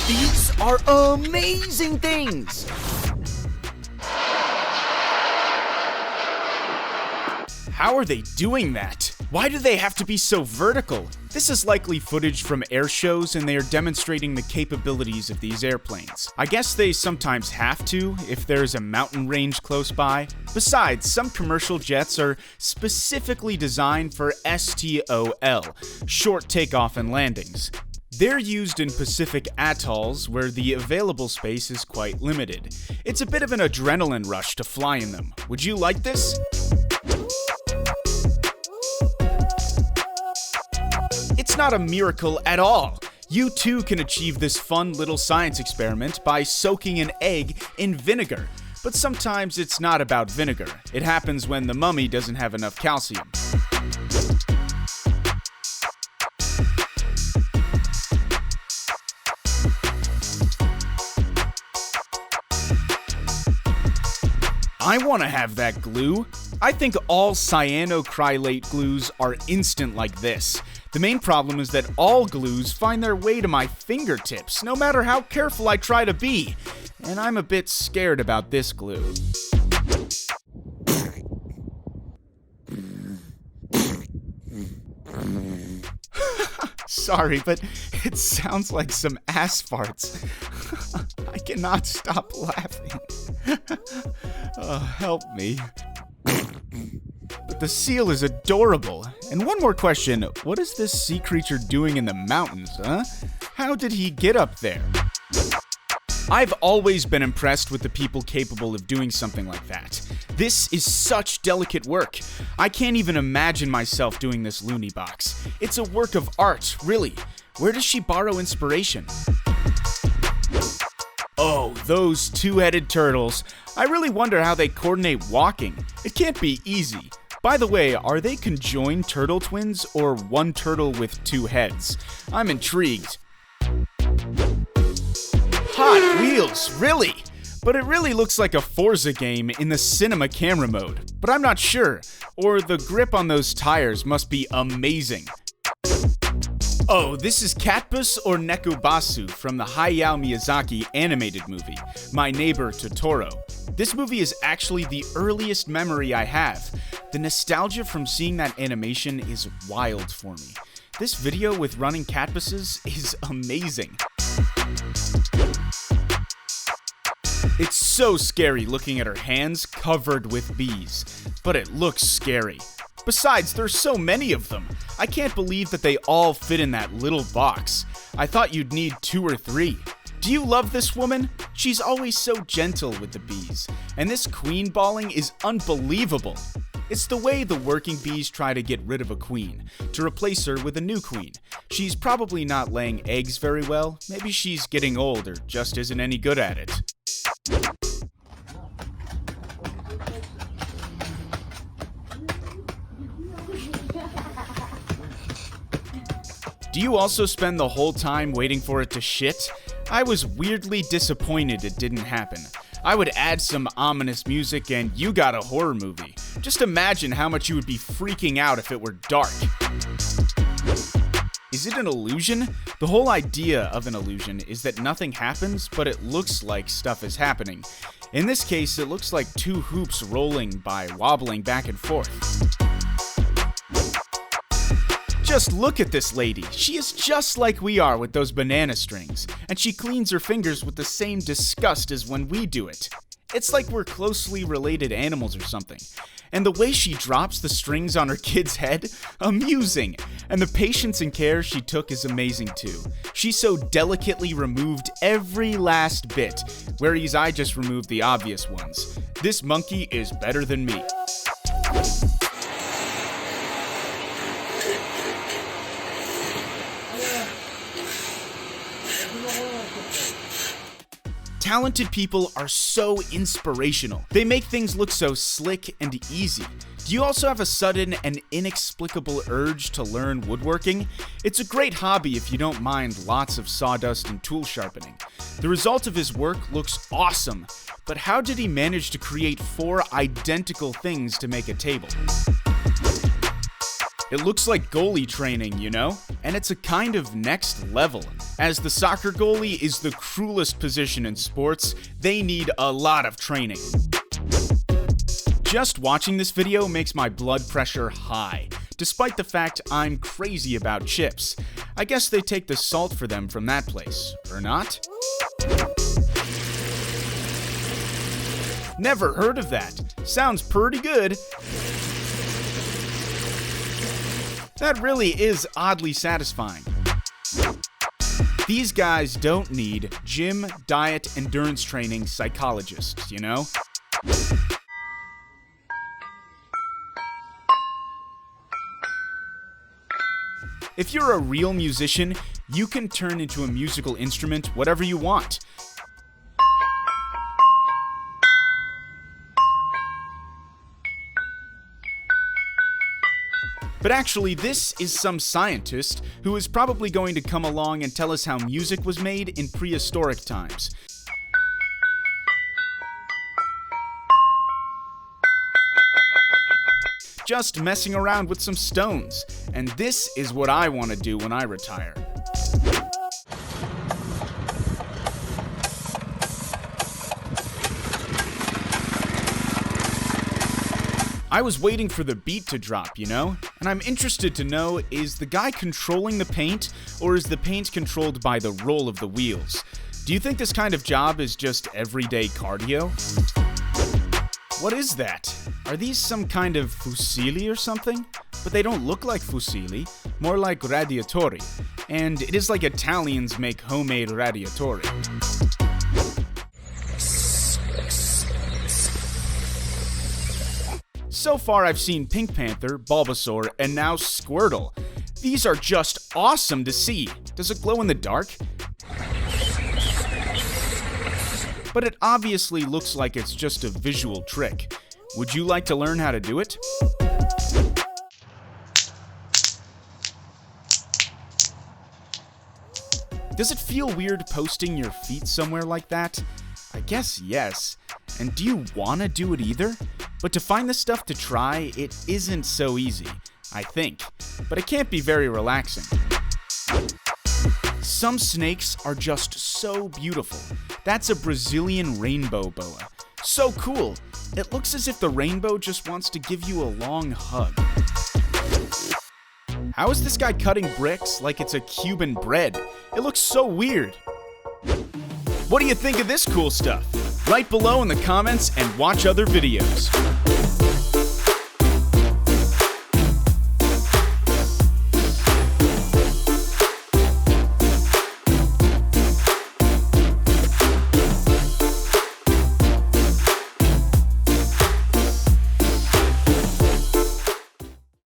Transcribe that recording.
These are amazing things! How are they doing that? Why do they have to be so vertical? This is likely footage from air shows, and they are demonstrating the capabilities of these airplanes. I guess they sometimes have to if there's a mountain range close by. Besides, some commercial jets are specifically designed for STOL, short takeoff and landings. They're used in Pacific atolls where the available space is quite limited. It's a bit of an adrenaline rush to fly in them. Would you like this? It's not a miracle at all. You too can achieve this fun little science experiment by soaking an egg in vinegar. But sometimes it's not about vinegar. It happens when the mummy doesn't have enough calcium. I want to have that glue. I think all cyanocrylate glues are instant like this. The main problem is that all glues find their way to my fingertips, no matter how careful I try to be. And I'm a bit scared about this glue. Sorry, but it sounds like some ass farts. I cannot stop laughing. Help me. But the seal is adorable. And one more question, what is this sea creature doing in the mountains, huh? How did he get up there? I've always been impressed with the people capable of doing something like that. This is such delicate work. I can't even imagine myself doing this loony box. It's a work of art, really. Where does she borrow inspiration? Oh, those two-headed turtles. I really wonder how they coordinate walking. It can't be easy. By the way, are they conjoined turtle twins or one turtle with two heads? I'm intrigued. Hot Wheels, really? But it really looks like a Forza game in the cinema camera mode. But I'm not sure. Or the grip on those tires must be amazing. Oh, this is Catbus or Nekobasu from the Hayao Miyazaki animated movie, My Neighbor Totoro. This movie is actually the earliest memory I have. The nostalgia from seeing that animation is wild for me. This video with running Catbuses is amazing. It's so scary looking at her hands covered with bees, but it looks scary. Besides, there's so many of them. I can't believe that they all fit in that little box. I thought you'd need 2 or 3. Do you love this woman? She's always so gentle with the bees, and this queen balling is unbelievable. It's the way the working bees try to get rid of a queen, to replace her with a new queen. She's probably not laying eggs very well. Maybe she's getting old or just isn't any good at it. Do you also spend the whole time waiting for it to shit? I was weirdly disappointed it didn't happen. I would add some ominous music and you got a horror movie. Just imagine how much you would be freaking out if it were dark. Is it an illusion? The whole idea of an illusion is that nothing happens, but it looks like stuff is happening. In this case, it looks like 2 hoops rolling by wobbling back and forth. Just look at this lady. She is just like we are with those banana strings, and she cleans her fingers with the same disgust as when we do it. It's like we're closely related animals or something. And the way she drops the strings on her kid's head, amusing. And the patience and care she took is amazing too. She so delicately removed every last bit, whereas I just removed the obvious ones. This monkey is better than me. Talented people are so inspirational. They make things look so slick and easy. Do you also have a sudden and inexplicable urge to learn woodworking? It's a great hobby if you don't mind lots of sawdust and tool sharpening. The result of his work looks awesome, but how did he manage to create 4 identical things to make a table? It looks like goalie training, you know? And it's a kind of next level. As the soccer goalie is the cruelest position in sports, they need a lot of training. Just watching this video makes my blood pressure high, despite the fact I'm crazy about chips. I guess they take the salt for them from that place, or not? Never heard of that. Sounds pretty good. That really is oddly satisfying. These guys don't need gym, diet, endurance training psychologists, you know? If you're a real musician, you can turn into a musical instrument whatever you want. But actually, this is some scientist who is probably going to come along and tell us how music was made in prehistoric times. Just messing around with some stones, and this is what I want to do when I retire. I was waiting for the beat to drop, you know? And I'm interested to know, is the guy controlling the paint, or is the paint controlled by the roll of the wheels? Do you think this kind of job is just everyday cardio? What is that? Are these some kind of fusilli or something? But they don't look like fusilli, more like radiatori. And it is like Italians make homemade radiatori. So far I've seen Pink Panther, Bulbasaur, and now Squirtle. These are just awesome to see. Does it glow in the dark? But it obviously looks like it's just a visual trick. Would you like to learn how to do it? Does it feel weird posting your feet somewhere like that? I guess yes. And do you want to do it either? But to find the stuff to try, it isn't so easy, I think. But it can't be very relaxing. Some snakes are just so beautiful. That's a Brazilian rainbow boa. So cool. It looks as if the rainbow just wants to give you a long hug. How is this guy cutting bricks like it's a Cuban bread? It looks so weird. What do you think of this cool stuff? Write below in the comments and watch other videos.